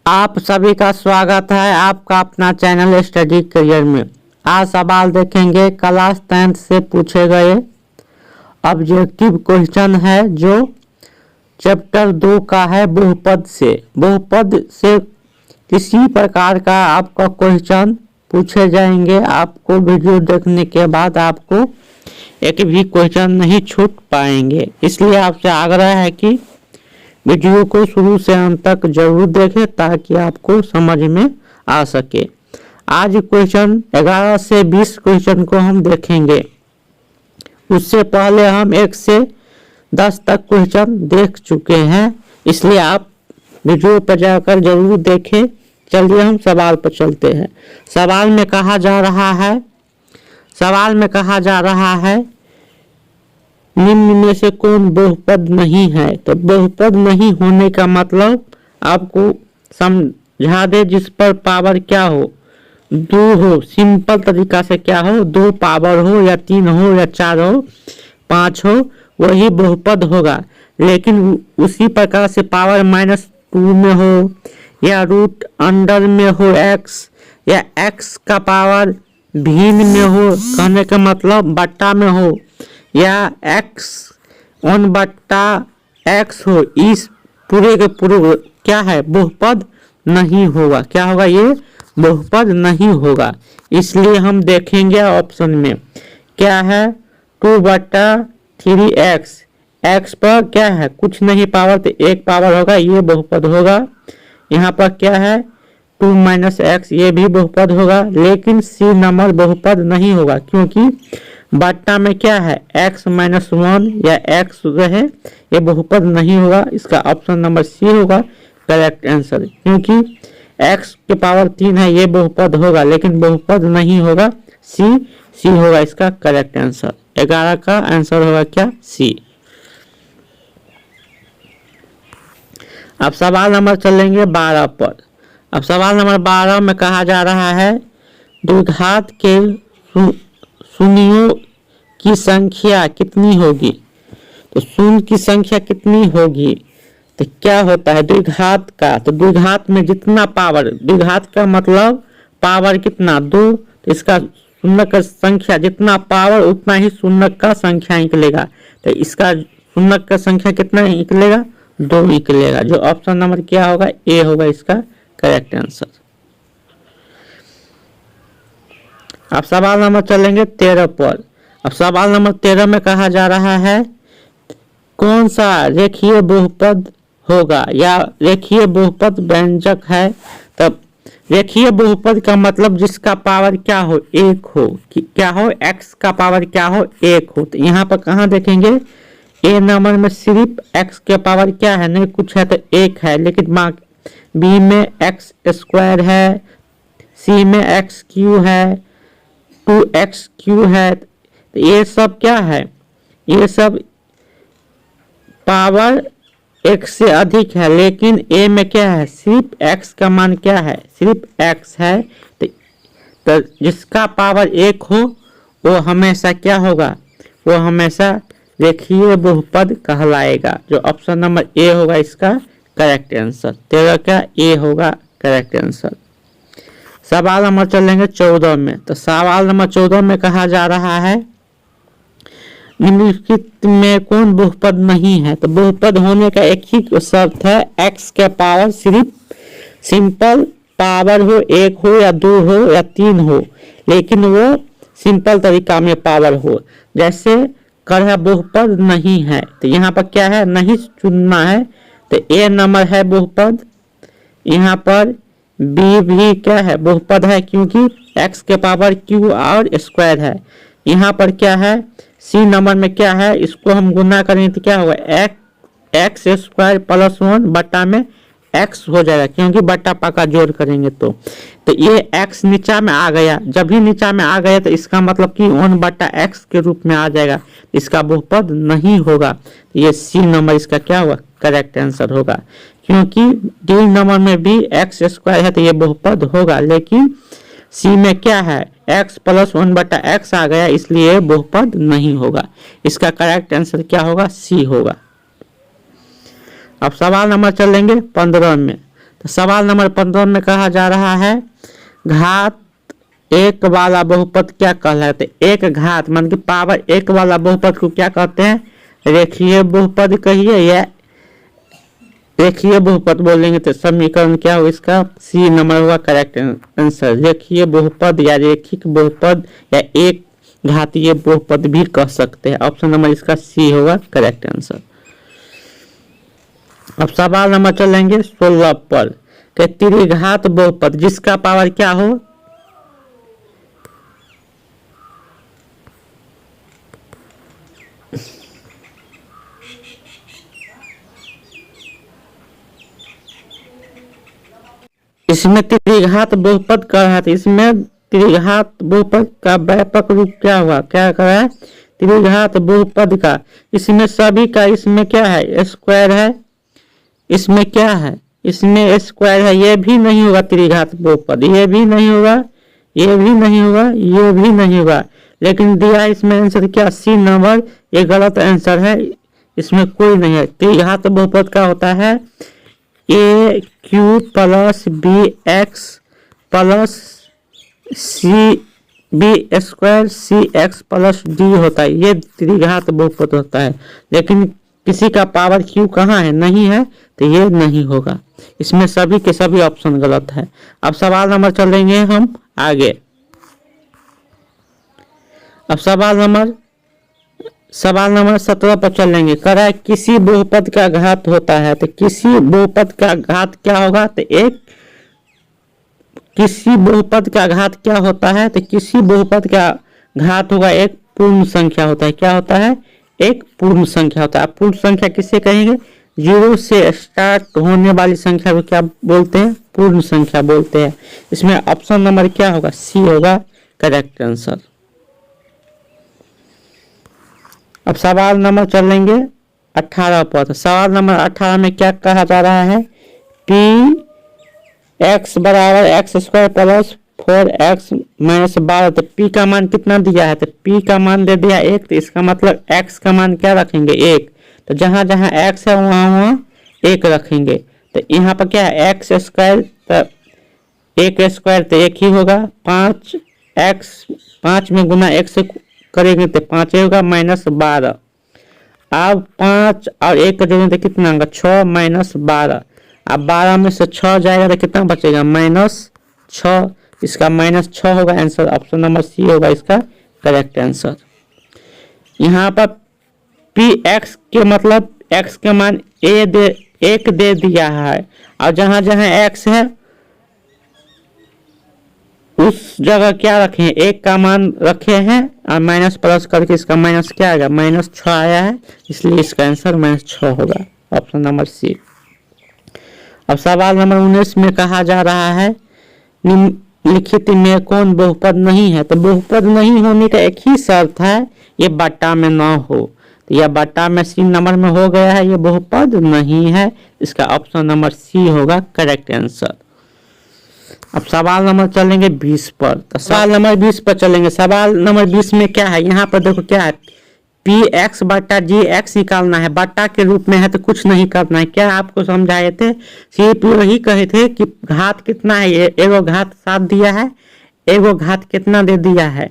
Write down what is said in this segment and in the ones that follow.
आप सभी का स्वागत है आपका अपना चैनल स्टडी करियर में। आज सवाल देखेंगे क्लास 10th से पूछे गए ऑब्जेक्टिव क्वेश्चन है जो चैप्टर 2 का है बहुपद से किसी प्रकार का आपका क्वेश्चन पूछे जाएंगे। आपको वीडियो देखने के बाद आपको एक भी क्वेश्चन नहीं छूट पाएंगे, इसलिए आपसे आग्रह है कि वीडियो को शुरू से अंत तक जरूर देखें ताकि आपको समझ में आ सके। आज क्वेश्चन 11 से 20 क्वेश्चन को हम देखेंगे। उससे पहले हम 1 से 10 तक क्वेश्चन देख चुके हैं, इसलिए आप वीडियो पर जाकर जरूर देखें। चलिए हम सवाल पर चलते हैं। सवाल में कहा जा रहा है निम्न में से कौन बहुपद नहीं है। तो बहुपद नहीं होने का मतलब आपको समझा दे, जिस पर पावर क्या हो, 2 हो। सिंपल तरीका से क्या हो, 2 पावर हो या 3 हो या 4 हो 5 हो, वही बहुपद होगा। लेकिन उसी प्रकार से पावर -2 में हो या रूट अंडर में हो x, या x का पावर भिन्न में हो, कहने का मतलब बट्टा में हो, या x 1/x हो, इस पूरे के पूरे क्या है, बहुपद नहीं होगा। क्या होगा, ये बहुपद नहीं होगा। इसलिए हम देखेंगे ऑप्शन में क्या है, 2/3x। x पर क्या है, कुछ नहीं पावर, तो 1 पावर होगा, ये बहुपद होगा। यहाँ पर क्या है 2 - x, ये भी बहुपद होगा। लेकिन c नंबर बहुपद नहीं होगा, क्योंकि बट्टा में क्या है x - 1 या x रहे, ये बहुपद नहीं होगा। इसका ऑप्शन नंबर सी होगा करेक्ट आंसर, क्योंकि x के पावर 3 है, ये बहुपद होगा, लेकिन बहुपद नहीं होगा। सी होगा इसका करेक्ट आंसर। 11 का आंसर होगा क्या, सी। अब सवाल नंबर चलेंगे 12 पर। अब सवाल नंबर 12 में कहा जा रहा है द्विघात के शून्यों की संख्या कितनी होगी। तो शून्य की संख्या कितनी होगी, तो क्या होता है द्विघात का, तो द्विघात में जितना पावर, द्विघात का मतलब पावर कितना 2, तो इसका शून्य का संख्या जितना पावर उतना ही शून्य का संख्या निकलेगा। तो इसका शून्य का संख्या कितना निकलेगा, 2 निकलेगा। जो ऑप्शन नंबर क्या होगा, ए होगा इसका करेक्ट आंसर। अब सवाल नंबर चलेंगे 13 पर। अब सवाल नंबर 13 में कहा जा रहा है कौन सा रेखीय बहुपद होगा, या रेखीय बहुपद व्यंजक है। तब रेखीय बहुपद का मतलब जिसका पावर क्या हो, 1 हो, क्या हो, x का पावर क्या हो, 1 हो। तो यहाँ पर कहाँ देखेंगे, ए नंबर में सिर्फ x के पावर क्या है, नहीं कुछ है तो 1 है, लेकिन बी में x² है, सी में x³ है, 2x³ है। तो ये सब क्या है, ये सब पावर 1 से अधिक है, लेकिन ए में क्या है, सिर्फ x का मान क्या है, सिर्फ x है। तो जिसका पावर 1 हो वो हमेशा क्या होगा, वो हमेशा रेखीय बहुपद कहलाएगा। जो ऑप्शन नंबर ए होगा इसका करेक्ट आंसर। 13 का ए होगा करेक्ट आंसर। सवाल नंबर चलेंगे 14 में। तो सवाल नंबर 14 में कहा जा रहा है निम्नलिखित में कौन बहुपद नहीं है। तो बहुपद होने का एक ही शर्त है, x के पावर सिर्फ सिंपल पावर हो, 1 हो या 2 हो या 3 हो, लेकिन वो सिंपल तरीका में पावर हो। जैसे कर बहुपद नहीं है, तो यहाँ पर क्या है, नहीं चुनना है। तो ए नंबर है बहुपद, यहाँ पर बी भी क्या है बहुपद है, क्योंकि x के पावर q और स्क्वायर है। यहाँ पर क्या है, सी नंबर में क्या है, इसको हम गुना करेंगे तो क्या होगा, x² + 1 बट्टा में x हो जाएगा, क्योंकि बट्टा पाका जोड़ करेंगे तो ये x नीचा में आ गया। जब भी नीचा में आ गया तो इसका मतलब कि 1/x के रूप में आ जाएगा, इसका बहुपद नहीं होगा। ये सी नंबर इसका क्या होगा, करेक्ट आंसर होगा, क्योंकि डी नंबर में भी x² है तो ये बहुपद होगा, लेकिन सी में क्या है x + 1/x आ गया, इसलिए बहुपद नहीं होगा। इसका करेक्ट आंसर क्या होगा, सी होगा। अब सवाल नंबर चलेंगे 15 में। तो सवाल नंबर 15 में कहा जा रहा है घात एक वाला बहुपद क्या कहलाते हैं। एक घात मान कि पावर एक वाला बहुपद को क्या कहते हैं, रेखीय बहुपद कहिए या रेखीय बहुपद बोलेंगे तो समीकरण क्या हो इसका, सी नंबर होगा करेक्ट आंसर। रेखीय बहुपद या रेखिक बहुपद या एक घातीय बहुपद भी कह सकते हैं। ऑप्शन नंबर इसका सी होगा करेक्ट आंसर। अब सवाल नंबर चलेंगे 16 पर कि त्रिघात बहुपद जिसका पावर क्या हो, इसमें त्रिघात बहुपद का है, इसमें त्रिघात बहुपद का व्यापक रूप क्या हुआ, क्या कर रहा है त्रिघात बहुपद का। इसमें सभी का इसमें क्या है स्क्वायर है, इसमें क्या है इसमें स्क्वायर है, ये भी नहीं होगा त्रिघात बहुपद, ये भी नहीं होगा, ये भी नहीं होगा, ये भी नहीं होगा। लेकिन दिया इसमें आंसर क्या सी नंबर, ये गलत आंसर है, इसमें कोई नहीं है। त्रिघात बहुपद का होता है a q plus b x plus c b square c x plus d होता है, ये त्रिघात बहुपद होता है। लेकिन किसी का पावर क्यू कहाँ है, नहीं है, तो ये नहीं होगा। इसमें सभी के सभी ऑप्शन गलत है। अब सवाल नंबर चलेंगे हम आगे। अब सवाल नंबर 17 पर चलेंगे। करा किसी बहुपद का घात होता है, तो किसी बहुपद का घात क्या होगा, तो एक किसी बहुपद का घात क्या होता है, तो किसी बहुपद का घात होगा एक पूर्ण संख्या होता है। क्या होता है, एक पूर्ण संख्या होता है। पूर्ण संख्या किसे कहेंगे, जीरो से स्टार्ट होने वाली संख्या को क्या बोलते हैं, पूर्ण संख्या बोलते हैं। इसमें ऑप्शन नंबर क्या होगा, सी होगा करेक्ट आंसर। अब सवाल नंबर चलेंगे 18 पर। सवाल नंबर 18 में क्या कहा जा रहा है, पी एक्स बराबर x square plus 4x minus 12। तो पी का मान कितना दिया है, तो पी का मान दे दिया 1, तो इसका मतलब x का मान क्या रखेंगे 1। तो जहां जहां x है वहां 1 रखेंगे। तो यहाँ पर क्या है एक्स स्क्वायर, तो 1 स्क्वायर तो 1 ही होगा। 5x 5 में गुना 1 से करेंगे तो 5 होगा माइनस 12। अब 5 और 1 का जोड़ेंगे तो कितना होगा 6 माइनस 12। अब 12 में से 6 जाएगा तो कितना बचेगा -6। इसका -6 होगा आंसर। ऑप्शन नंबर सी होगा इसका करेक्ट आंसर। यहाँ पर पी एक्स के मतलब x के मान 1 दे दिया है, और जहां जहां x है उस जगह क्या रखे हैं 1 का मान रखे हैं, और माइनस प्लस करके इसका माइनस क्या आएगा -6 आया है, इसलिए इसका आंसर -6 होगा। Option number C. अब सवाल नंबर 19 में कहा जा रहा है निम्नलिखित में कौन बहुपद नहीं है। तो बहुपद नहीं होने का एक ही शर्त है, ये बट्टा में ना हो। तो यह बट्टा में सी नंबर में हो गया है, ये बहुपद नहीं है। इसका ऑप्शन नंबर सी होगा करेक्ट आंसर। अब सवाल नंबर चलेंगे 20 पर। तो सवाल नंबर 20 पर चलेंगे। सवाल नंबर 20 में क्या है, यहाँ पर देखो क्या है, पी एक्स बट्टा जी एक्स निकालना है। बट्टा के रूप में है तो कुछ नहीं करना है। क्या आपको समझाए थे, सिर्फ यही कहे थे कि घात कितना है, एगो घात 7 दिया है, एगो घात कितना दे दिया है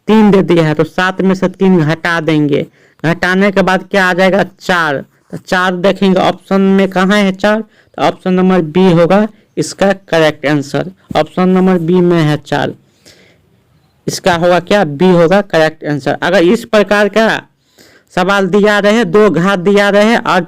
3 दे दिया है, तो 7 में से 3 घटा देंगे। घटाने के बाद क्या आ जाएगा 4। तो 4 देखेंगे ऑप्शन में कहाँ है 4, तो ऑप्शन नंबर बी होगा इसका correct answer. Option number B में है 4, इसका होगा क्या बी होगा करेक्ट आंसर। अगर इस प्रकार का सवाल दिया रहे, 2 घात दिया रहे और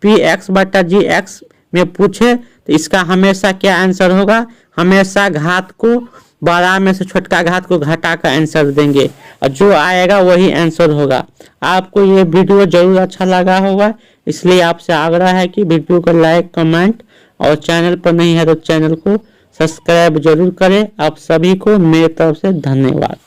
पी एक्स बट्टा जी एक्स में पूछे, तो इसका हमेशा क्या आंसर होगा, हमेशा घात को बड़ा में से छोटका घात को घटा कर आंसर देंगे, और जो आएगा वही आंसर होगा। आपको ये वीडियो जरूर अच्छा लगा होगा, इसलिए आपसे आग्रह है कि वीडियो को लाइक कमेंट, और चैनल पर नहीं है तो चैनल को सब्सक्राइब जरूर करें। आप सभी को मेरी तरफ से धन्यवाद।